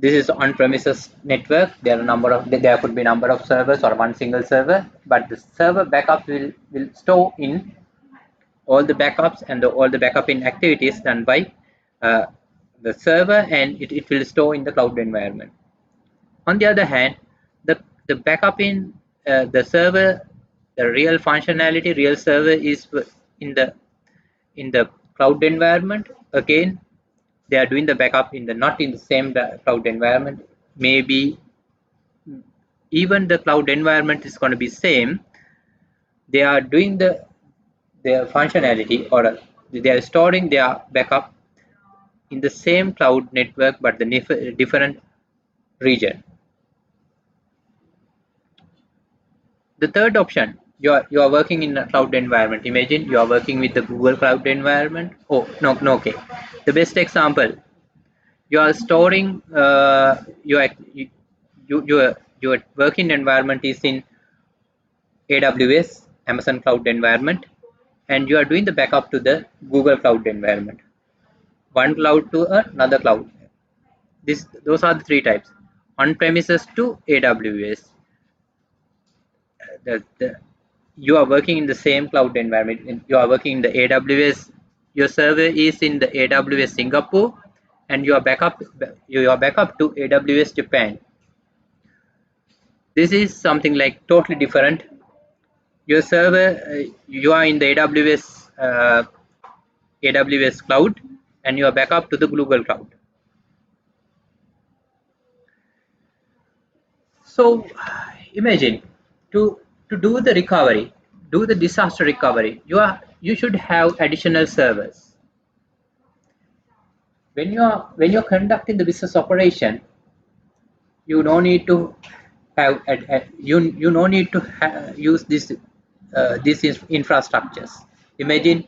This is on-premises network. There could be number of servers or one single server, but the server backup will store in all the backups and all the backup activities done by uh, the server, and it will store in the cloud environment. On the other hand, the backup in the server, the real functionality, real server is in the cloud environment. Again, they are doing the backup in the not in the same cloud environment. Maybe even the cloud environment is going to be same. They are doing their functionality, or they are storing their backup in the same cloud network but the different region. The third option, you are working in a cloud environment. Imagine you are working with the Google Cloud environment. Oh, no, okay. The best example, you are storing your working environment is in AWS, Amazon Cloud environment, and you are doing the backup to the Google Cloud environment. One cloud to another cloud. Those are the three types. On-premises to AWS. You are working in the same cloud environment. You are working in the AWS. Your server is in the AWS Singapore, and your backup to AWS Japan. This is something like totally different. Your server, you are in the AWS cloud, and you are backup to the Google Cloud. So imagine to do the recovery, do the disaster recovery, you should have additional servers. When you're conducting the business operation, you don't need to have you no need to use these infrastructures. Imagine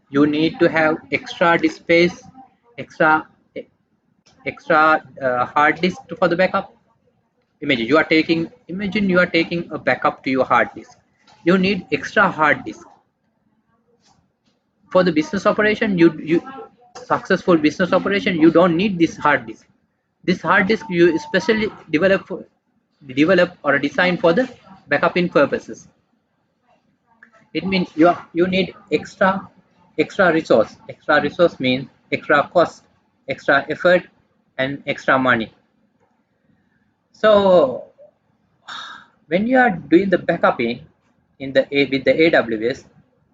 you need to have extra disk space, extra hard disk for the backup. Imagine you are taking a backup to your hard disk. You need extra hard disk for the business operation. You successful business operation, you don't need this hard disk. This hard disk you especially develop or design for the backup purposes. It means you need extra resource. Extra resource means extra cost, extra effort, and extra money. So when you are doing the backupping with the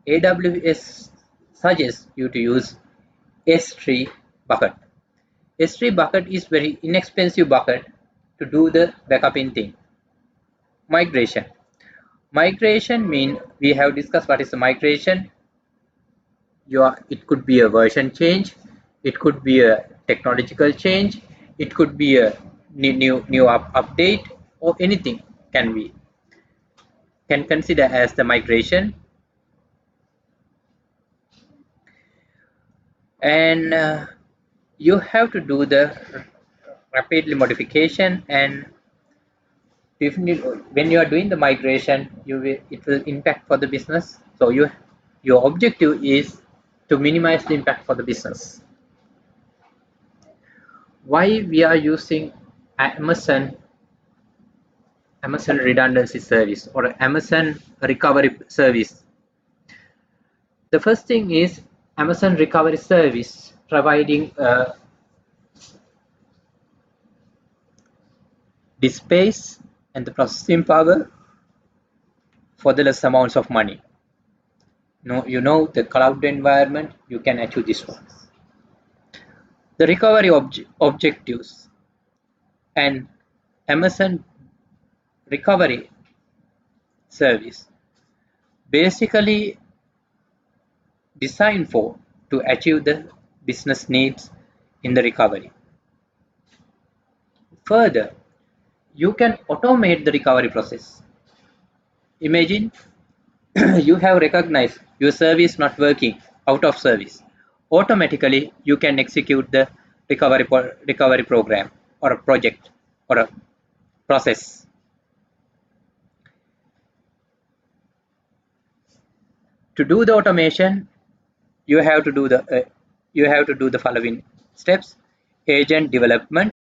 AWS suggests you to use S3 bucket. S3 bucket is very inexpensive bucket to do the backupping thing. Migration mean we have discussed what is the migration. It could be a version change, it could be a technological change, it could be a new update, or anything can consider as the migration. And you have to do the rapidly modification, and when you are doing the migration, it will impact for the business. So your objective is to minimize the impact for the business. Why we are using Amazon redundancy service or Amazon recovery service? The first thing is Amazon recovery service providing the space and the processing power for the less amounts of money. The cloud environment, you can achieve this one. The recovery objectives and Amazon recovery service basically designed to achieve the business needs in the recovery. Further, you can automate the recovery process. Imagine you have recognized your service not working, out of service. Automatically, you can execute the recovery program or a project or a process. To do the automation, you have to do the following steps: agent development,